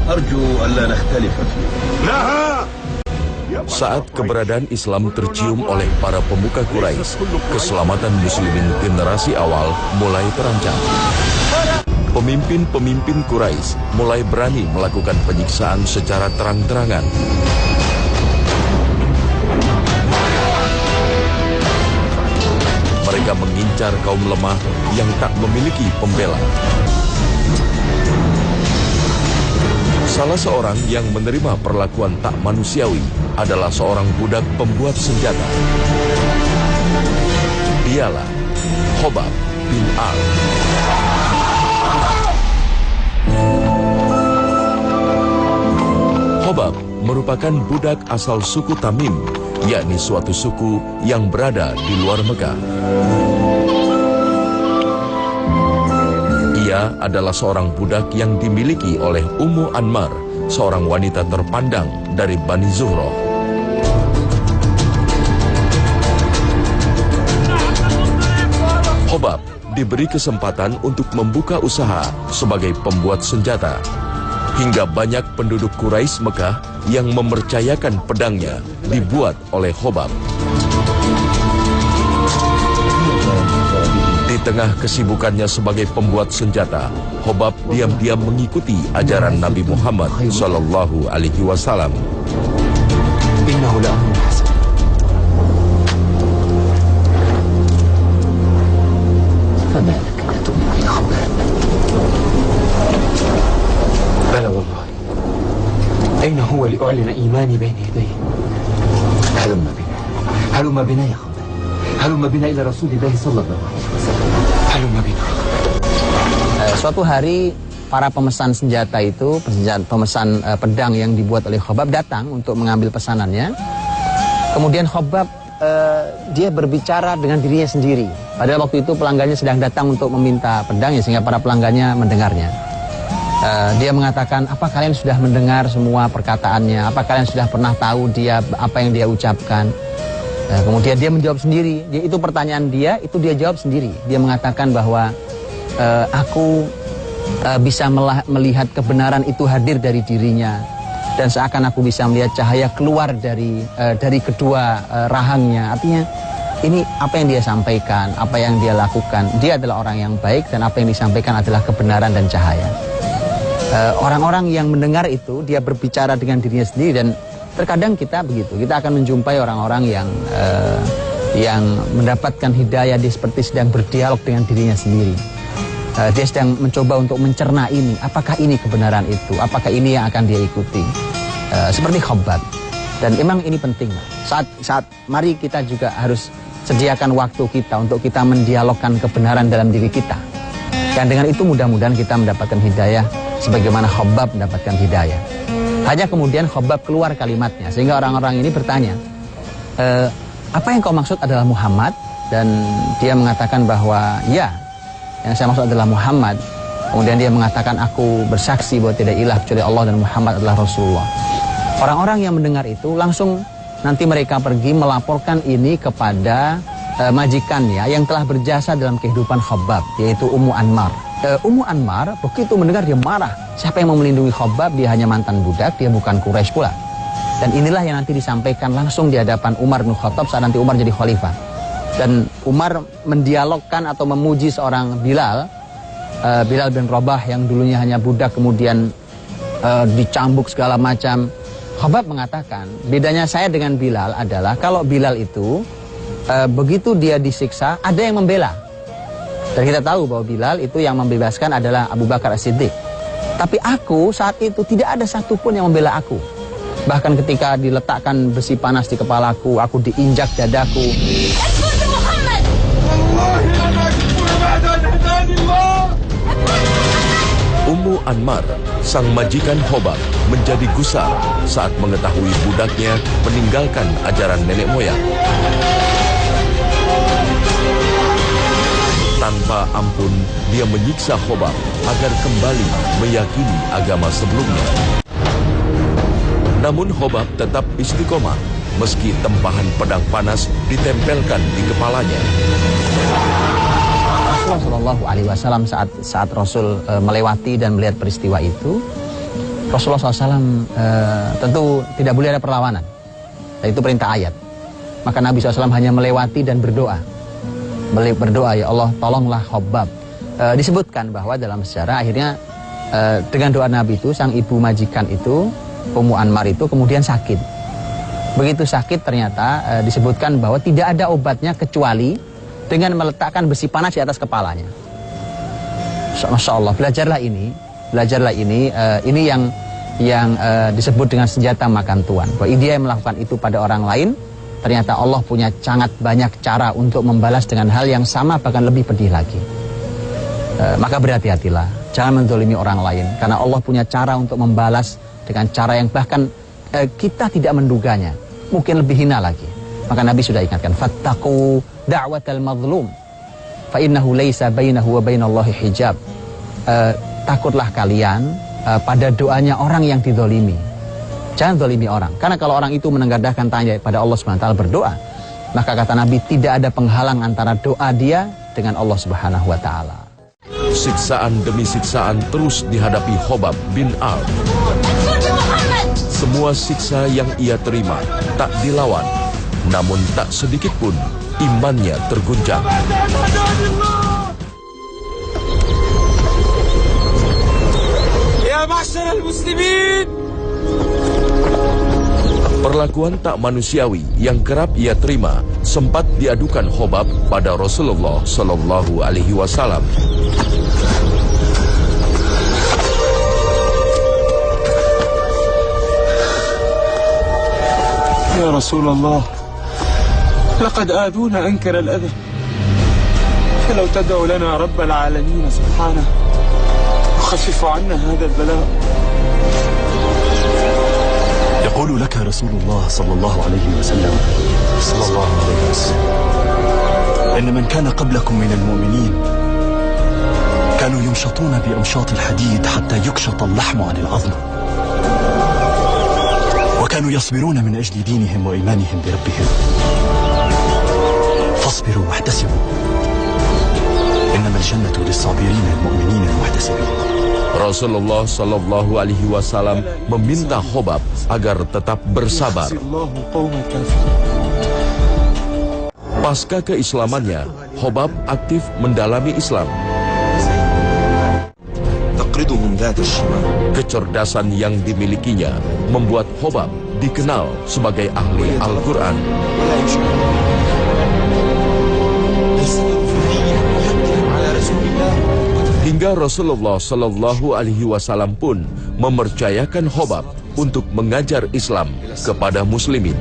أرجو ألا نختلف فيه. Saat keberadaan Islam tercium oleh para pemuka Quraisy, keselamatan muslimin generasi awal mulai terancam. Pemimpin-pemimpin Quraisy mulai berani melakukan penyiksaan secara terang-terangan. Mereka mengincar kaum lemah yang tak memiliki pembela. Salah seorang yang menerima perlakuan tak manusiawi adalah seorang budak pembuat senjata. Dialah Khobab bin Al. Khobab merupakan budak asal suku Tamim, yakni suatu suku yang berada di luar Mekah. Ia adalah seorang budak yang dimiliki oleh Ummu Anmar, seorang wanita terpandang dari Bani Zuhroh. Khobab diberi kesempatan untuk membuka usaha sebagai pembuat senjata. Hingga banyak penduduk Quraisy Mekah yang mempercayakan pedangnya dibuat oleh Khobab. Di tengah kesibukannya sebagai pembuat senjata, Khobab diam-diam mengikuti ajaran Nabi Muhammad Sallallahu Alaihi Wasallam. بلى والله أين هو لأعلن إيماني بين يديه هلم بنا يا خباب هلم بنا إلى رسول الله صلى الله عليه وسلم هلم بنا. Suatu hari para pemesan senjata itu, pemesan pedang yang dibuat oleh Khobab datang untuk mengambil pesanannya. Kemudian Khobab dia berbicara dengan dirinya sendiri. Padahal waktu itu pelanggannya sedang datang untuk meminta pedangnya sehingga para pelanggannya mendengarnya. Dia mengatakan, apa kalian sudah mendengar semua perkataannya? Apa kalian sudah pernah tahu dia apa yang dia ucapkan? Kemudian dia menjawab sendiri. Itu pertanyaan dia, itu dia jawab sendiri. Dia mengatakan bahwa aku bisa melihat kebenaran itu hadir dari dirinya, dan seakan aku bisa melihat cahaya keluar dari kedua rahangnya. Artinya ini apa yang dia sampaikan, apa yang dia lakukan. Dia adalah orang yang baik dan apa yang disampaikan adalah kebenaran dan cahaya. Orang-orang yang mendengar itu, dia berbicara dengan dirinya sendiri. Dan terkadang kita begitu, kita akan menjumpai orang-orang yang mendapatkan hidayah, dia seperti sedang berdialog dengan dirinya sendiri. Dia sedang mencoba untuk mencerna ini, apakah ini kebenaran itu, apakah ini yang akan dia ikuti. Seperti Khobab. Dan memang ini penting. Saat mari kita juga harus sediakan waktu kita untuk kita mendialogkan kebenaran dalam diri kita. Dan dengan itu mudah-mudahan kita mendapatkan hidayah sebagaimana Khobab mendapatkan hidayah. Hanya kemudian Khobab keluar kalimatnya sehingga orang-orang ini bertanya, apa yang kau maksud adalah Muhammad? Dan dia mengatakan bahwa ya, yang saya maksud adalah Muhammad. Kemudian dia mengatakan, aku bersaksi bahwa tidak ilah kecuali Allah dan Muhammad adalah Rasulullah. Orang-orang yang mendengar itu langsung nanti mereka pergi melaporkan ini kepada majikannya yang telah berjasa dalam kehidupan Khobab, yaitu Ummu Anmar. Ummu Anmar begitu mendengar dia marah. Siapa yang mau melindungi Khobab? Dia hanya mantan budak, dia bukan Quraisy pula. Dan inilah yang nanti disampaikan langsung di hadapan Umar bin Khattab saat nanti Umar jadi khalifah. Dan Umar mendialogkan atau memuji seorang Bilal bin Rabah yang dulunya hanya budak kemudian dicambuk segala macam. Khobab mengatakan, bedanya saya dengan Bilal adalah kalau Bilal itu begitu dia disiksa, ada yang membela. Dan kita tahu bahwa Bilal itu yang membebaskan adalah Abu Bakar As-Siddiq. Tapi aku saat itu tidak ada satupun yang membela aku. Bahkan ketika diletakkan besi panas di kepalaku, aku diinjak dadaku. Ummu Anmar, sang majikan Khobab, menjadi gusar saat mengetahui budaknya meninggalkan ajaran nenek moyang. Tanpa ampun, dia menyiksa Khobab agar kembali meyakini agama sebelumnya. Namun Khobab tetap istiqomah, meski tempahan pedang panas ditempelkan di kepalanya. Rasulullah Shallallahu Alaihi Wasallam saat Rasul melewati dan melihat peristiwa itu, Rasulullah SAW tentu tidak boleh ada perlawanan. Dan itu perintah ayat. Maka Nabi SAW hanya melewati dan berdoa. Berdoa, ya Allah tolonglah Khabbab. Disebutkan bahwa dalam sejarah akhirnya dengan doa Nabi itu, sang ibu majikan itu, Ummu Anmar itu kemudian sakit. Begitu sakit ternyata disebutkan bahwa tidak ada obatnya kecuali dengan meletakkan besi panas di atas kepalanya. Masya Allah, belajarlah ini yang disebut dengan senjata makan tuan. Bahwa dia yang melakukan itu pada orang lain, ternyata Allah punya sangat banyak cara untuk membalas dengan hal yang sama, bahkan lebih pedih lagi. Maka berhati-hatilah, jangan menzalimi orang lain, karena Allah punya cara untuk membalas dengan cara yang bahkan kita tidak menduganya, mungkin lebih hina lagi. Maka Nabi sudah ingatkan, fattaqu da'watal mazlum fa innahu laisa bainahu wa bainallahi hijab. Takutlah kalian pada doanya orang yang dizalimi. Jangan zalimi orang, karena kalau orang itu menengadahkan tangannya pada Allah Subhanahu wa taala berdoa, maka kata Nabi tidak ada penghalang antara doa dia dengan Allah Subhanahu wa taala. Siksaan demi siksaan terus dihadapi Khabbab bin Ard. Semua siksa yang ia terima tak dilawan, namun tak sedikit pun imannya terguncang. Ya ma'syar al-muslimin. Perlakuan tak manusiawi yang kerap ia terima sempat diadukan Khabbab pada Rasulullah Sallallahu Alaihi Wasallam. Ya Rasulullah, laqad aduna ankara al-adha. Falau tad'u lana rabb al-alamin subhanahu يخفف عنا هذا البلاء. يقول لك رسول الله صلى الله عليه وسلم إن من كان قبلكم من المؤمنين كانوا يمشطون بأمشاط الحديد حتى يكشط اللحم عن العظم، وكانوا يصبرون من أجل دينهم وإيمانهم بربهم. فاصبروا واحتسبوا، إنما الجنة للصابرين المؤمنين المحتسبين. Rasulullah Sallallahu Alaihi Wasallam meminta Khabbab agar tetap bersabar. Pasca keislamannya, Khabbab aktif mendalami Islam. Kecerdasan yang dimilikinya membuat Khabbab dikenal sebagai ahli Al-Quran. Hingga Rasulullah Sallallahu Alaihi Wasallam pun mempercayakan Khabbab untuk mengajar Islam kepada muslimin.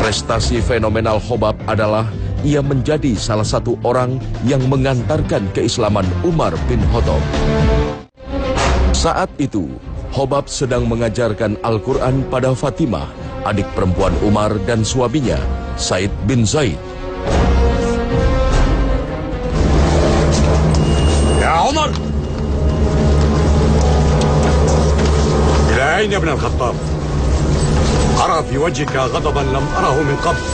Prestasi fenomenal Khabbab adalah ia menjadi salah satu orang yang mengantarkan keislaman Umar bin Khattab. Saat itu, Khabbab sedang mengajarkan Al-Quran pada Fatimah, adik perempuan Umar dan suaminya, Said bin Zaid. عمر إلى أين يا ابن الخطاب؟ أرى في وجهك غضبا لم أره من قبل.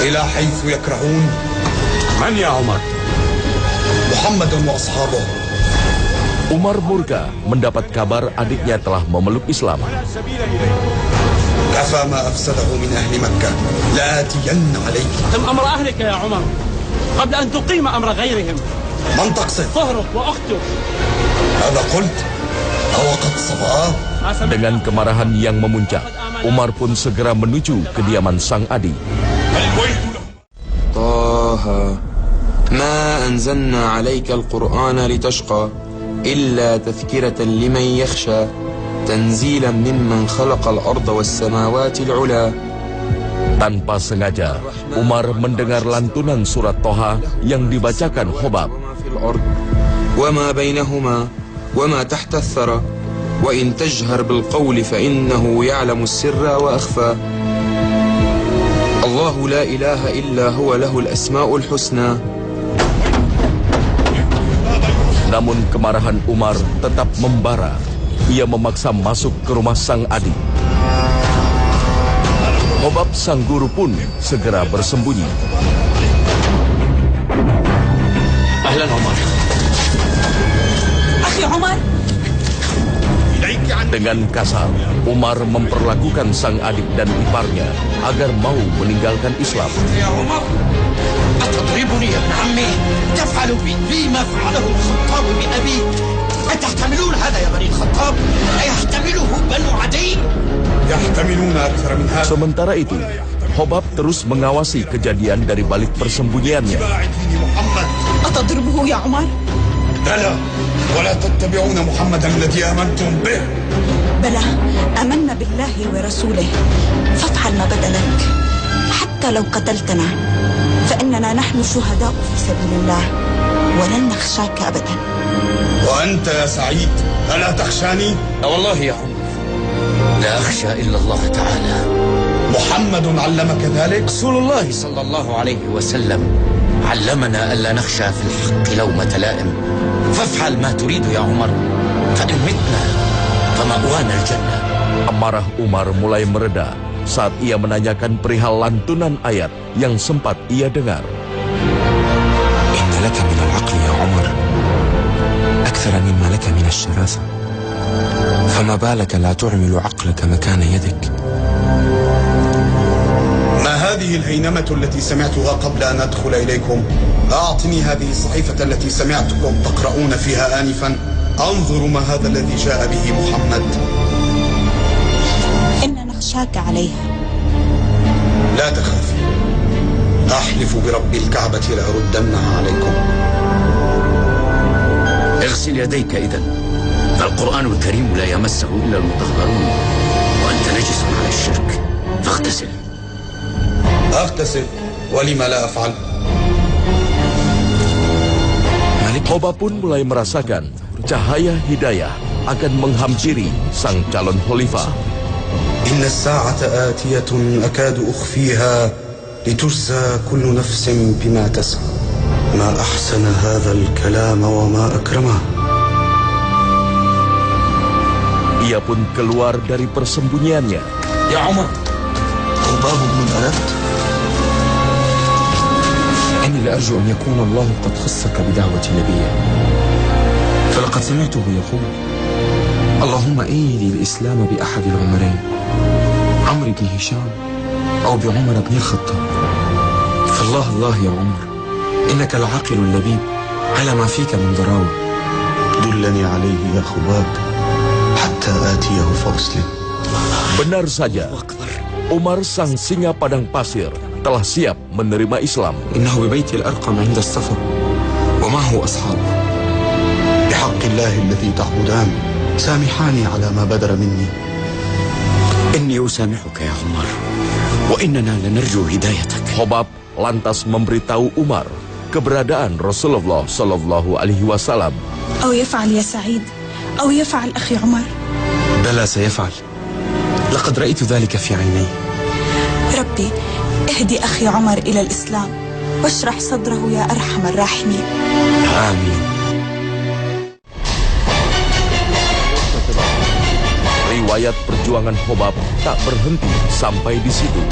إلى حيث يكرهون. من يا عمر؟ محمد وأصحابه. Umar murka mendapat kabar adiknya telah memeluk Islam. كفى ما أفسده من أهل مكة لآتين عليك. تم أمر أهلك يا عمر قبل أن تقيم أمر غيرهم. من تقصد؟ ظهرك وأختك. هذا قلت أو قد صفاه. Dengan kemarahan yang memuncak, Umar pun segera menuju kediaman sang adik. طه ما أنزلنا عليك القرآن لتشقى إلا تذكرة لمن يخشى تنزيلا ممن خلق الأرض والسماوات العلى. Tanpa sengaja, Umar mendengar lantunan surat Toha yang dibacakan Khabbab. وما بينهما وما تحت الثرى وإن تجهر بالقول فإنه يعلم السر وأخفى الله لا إله إلا هو له الأسماء الحسنى. Namun kemarahan Umar tetap membara. Ia memaksa masuk ke rumah sang adik. Khabbab sang guru pun segera bersembunyi. أهلا عمر. أخي عمر Dengan kasar, Umar memperlakukan sang adik dan iparnya agar mau meninggalkan Islam. يا عمر أتضربني يا ابن عمي تفعل بي ما فعله الخطاب بأبيك أتحتملون هذا يا بني الخطاب أيحتمله بنو عدي يحتملون أكثر من هذا. Sementara itu, Khobab terus mengawasi kejadian dari balik persembunyiannya. أتضربه يا عمر؟ بلى ولا تتبعون محمدا الذي آمنتم به. بلى آمنا بالله ورسوله فافعل ما بدا لك حتى لو قتلتنا فإننا نحن شهداء في سبيل الله ولن نخشاك أبدا. وأنت يا سعيد ألا تخشاني؟ لا والله يا عمر لا أخشى إلا الله تعالى. محمد علمك ذلك؟ رسول الله صلى الله عليه وسلم علمنا ألا نخشى في الحق لومة لائم فافعل ما تريد يا عمر فإن متنا فمأوانا الجنة. Amarah Umar mulai mereda saat ia menanyakan perihal lantunan ayat yang sempat ia dengar. إن لك من العقل يا عمر أكثر مما لك من الشراسة فما بالك لا تعمل عقلك مكان يدك. ما هذه الهينمة التي سمعتها قبل أن أدخل إليكم؟ أعطني هذه الصحيفة التي سمعتكم تقرؤون فيها آنفا أنظر ما هذا الذي جاء به محمد. إن نخشاك عليها. لا تخافي أحلف برب الكعبة لأردنها عليكم. اغسل يديك إذن فالقرآن الكريم لا يمسه إلا المطهرون وأنت نجس على الشرك فاغتسل. أغتسل ولما لا أفعل؟ Khobab pun mulai merasakan cahaya hidayah akan menghampiri sang calon khalifah. إن الساعة آتية أكاد أخفيها لتجزى كل نفس بما تسعى. ما أحسن هذا الكلام وما أكرمه. Ia pun keluar dari persembunyiannya. يا عمر خباب بن الأرد إني لأرجو أن يكون الله قد خصك بدعوة نبيه فلقد سمعته يقول اللهم أيدي الإسلام بأحد العمرين عمرو بن هشام أو بعمر بن الخطاب فالله الله يا عمر إنك العاقل اللبيب على ما فيك من ضراوة. دلني عليه يا خباب حتى آتيه فأسلم. Benar saja, Umar sang singa padang pasir telah siap menerima Islam. إنه ببيت الأرقم عند السفر ومعه أصحابه. بحق الله الذي تعبدان سامحاني على ما بدر مني. إني أسامحك يا عمر وإننا لنرجو هدايتك. Khobab lantas memberitahu Umar keberadaan Rasulullah Sallallahu Alaihi Wasallam. أو يفعل يا سعيد أو يفعل أخي عمر. بلى سيفعل لقد رأيت ذلك في عيني. ربي اهدي أخي عمر إلى الإسلام واشرح صدره يا أرحم الراحمين. آمين. Riwayat perjuangan Khobab tak berhenti sampai di situ.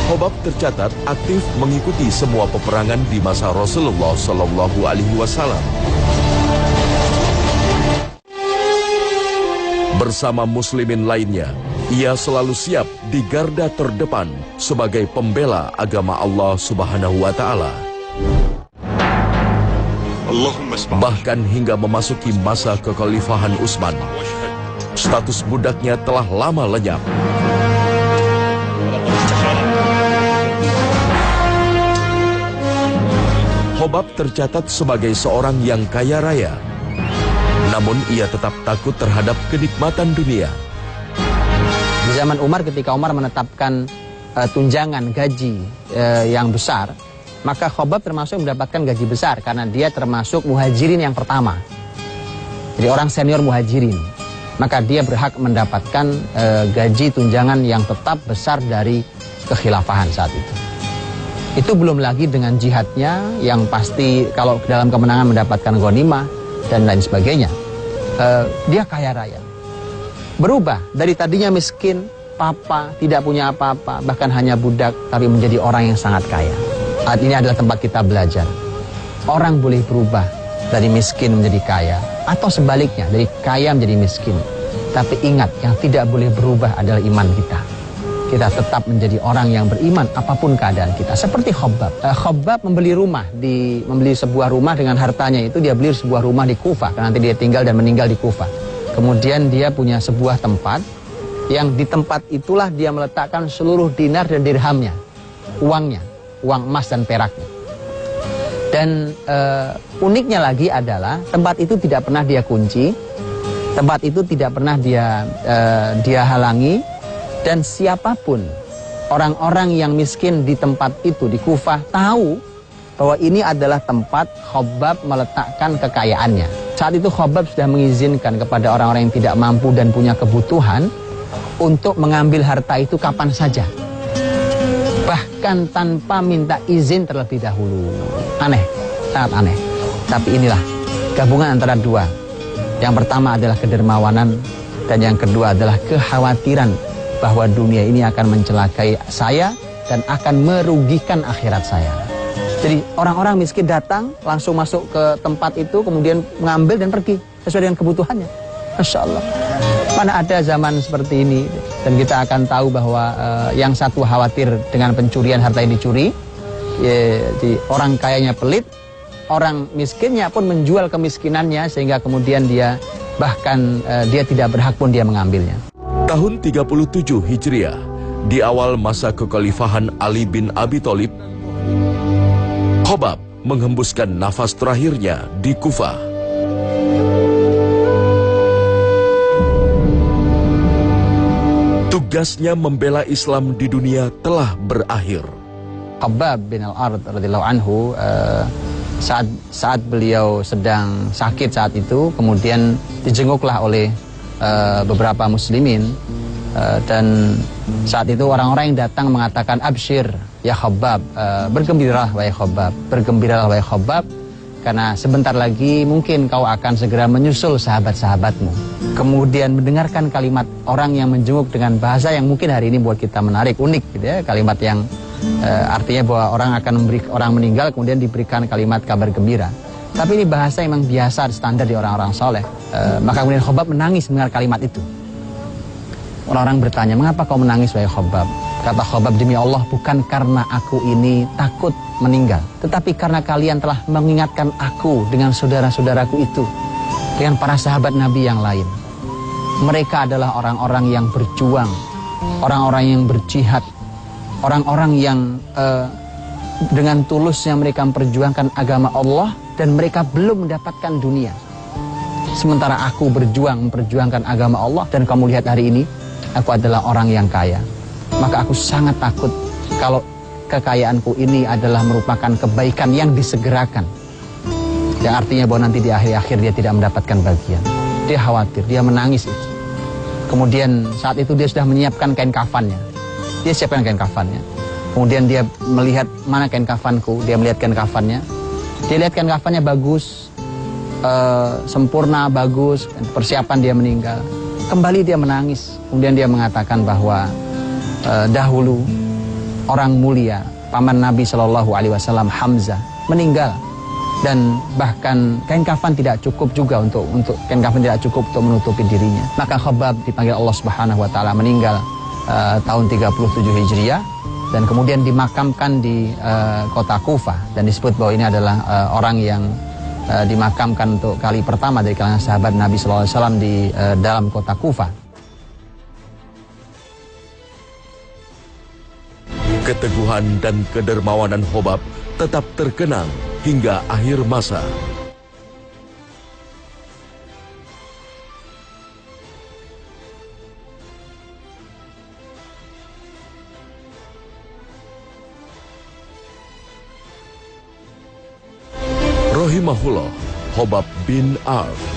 Khobab tercatat aktif mengikuti semua peperangan di masa Rasulullah Sallallahu Alaihi Wasallam. Bersama muslimin lainnya, ia selalu siap di garda terdepan sebagai pembela agama Allah Subhanahu wa Ta'ala. Bahkan hingga memasuki masa kekhalifahan Utsman, status budaknya telah lama lenyap. Khobab tercatat sebagai seorang yang kaya raya. Namun ia tetap takut terhadap kenikmatan dunia. Di zaman Umar, ketika Umar menetapkan tunjangan gaji yang besar, maka Khobab termasuk mendapatkan gaji besar karena dia termasuk muhajirin yang pertama. Jadi orang senior muhajirin. Maka dia berhak mendapatkan gaji tunjangan yang tetap besar dari kekhilafahan saat itu. Itu belum lagi dengan jihadnya yang pasti kalau dalam kemenangan mendapatkan ghanimah dan lain sebagainya. Dia kaya raya. Berubah dari tadinya miskin, papa, tidak punya apa-apa, bahkan hanya budak, tapi menjadi orang yang sangat kaya. Ini adalah tempat kita belajar. Orang boleh berubah dari miskin menjadi kaya, atau sebaliknya dari kaya menjadi miskin. Tapi ingat, yang tidak boleh berubah adalah iman kita. Kita tetap menjadi orang yang beriman apapun keadaan kita. Seperti Khabbab. Khabbab membeli sebuah rumah dengan hartanya itu. Dia beli sebuah rumah di Kufah, karena nanti dia tinggal dan meninggal di Kufah. Kemudian dia punya sebuah tempat, yang di tempat itulah dia meletakkan seluruh dinar dan dirhamnya, uangnya, uang emas dan peraknya. Dan uniknya lagi adalah tempat itu tidak pernah dia kunci, tempat itu tidak pernah dia halangi, dan siapapun orang-orang yang miskin di tempat itu di Kufah tahu bahwa ini adalah tempat Khabbab meletakkan kekayaannya. Saat itu Khabbab sudah mengizinkan kepada orang-orang yang tidak mampu dan punya kebutuhan untuk mengambil harta itu kapan saja, bahkan tanpa minta izin terlebih dahulu. Aneh, sangat aneh. Tapi inilah gabungan antara dua. Yang pertama adalah kedermawanan, dan yang kedua adalah kekhawatiran bahwa dunia ini akan mencelakai saya dan akan merugikan akhirat saya. Jadi orang-orang miskin datang, langsung masuk ke tempat itu, kemudian mengambil dan pergi sesuai dengan kebutuhannya. Masya Allah. Mana ada zaman seperti ini. Dan kita akan tahu bahwa yang satu khawatir dengan pencurian harta yang dicuri, jadi orang kayanya pelit, orang miskinnya pun menjual kemiskinannya, sehingga kemudian dia bahkan dia tidak berhak pun dia mengambilnya. Tahun 37 Hijriah, di awal masa kekhalifahan Ali bin Abi Thalib, Khabbab menghembuskan nafas terakhirnya di Kufah. Tugasnya membela Islam di dunia telah berakhir. Khabbab bin Al-Ard radhiyallahu anhu, saat beliau sedang sakit saat itu, kemudian dijenguklah oleh beberapa muslimin, dan saat itu orang-orang yang datang mengatakan, absyir ya Khabbab, bergembiralah wahai Khabbab, bergembiralah wahai Khabbab, karena sebentar lagi mungkin kau akan segera menyusul sahabat-sahabatmu. Kemudian mendengarkan kalimat orang yang menjenguk dengan bahasa yang mungkin hari ini buat kita menarik, unik gitu ya, kalimat yang artinya bahwa orang meninggal kemudian diberikan kalimat kabar gembira. Tapi ini bahasa yang memang biasa standar di orang-orang soleh. Maka kemudian Khabbab menangis mendengar kalimat itu. Orang-orang bertanya, mengapa kau menangis wahai Khabbab? Kata Khabbab, demi Allah, bukan karena aku ini takut meninggal, tetapi karena kalian telah mengingatkan aku dengan saudara-saudaraku itu, dengan para sahabat Nabi yang lain. Mereka adalah orang-orang yang berjuang, orang-orang yang berjihad, orang-orang yang dengan tulusnya mereka memperjuangkan agama Allah, dan mereka belum mendapatkan dunia. Sementara aku berjuang memperjuangkan agama Allah, dan kamu lihat hari ini aku adalah orang yang kaya. Maka aku sangat takut kalau kekayaanku ini adalah merupakan kebaikan yang disegerakan, yang artinya bahwa nanti di akhir-akhir dia tidak mendapatkan bagian. Dia khawatir, dia menangis itu. Kemudian saat itu dia sudah menyiapkan kain kafannya. Dia siapkan kain kafannya. Kemudian dia melihat, mana kain kafanku, dia melihat kain kafannya. Dia lihat kain kafannya bagus, sempurna, bagus, persiapan dia meninggal. Kembali dia menangis. Kemudian dia mengatakan bahwa dahulu orang mulia, paman Nabi SAW, Hamzah, meninggal. Dan bahkan kain kafan tidak cukup juga untuk kain kafan tidak cukup untuk menutupi dirinya. Maka Khabbab dipanggil Allah Subhanahu wa taala, meninggal tahun 37 Hijriah, dan kemudian dimakamkan di kota Kufah, dan disebut bahwa ini adalah orang yang dimakamkan untuk kali pertama dari kalangan sahabat Nabi SAW di dalam kota Kufah. Keteguhan dan kedermawanan Khabbab tetap terkenang hingga akhir masa. Rahimahullah Khabbab bin Arf.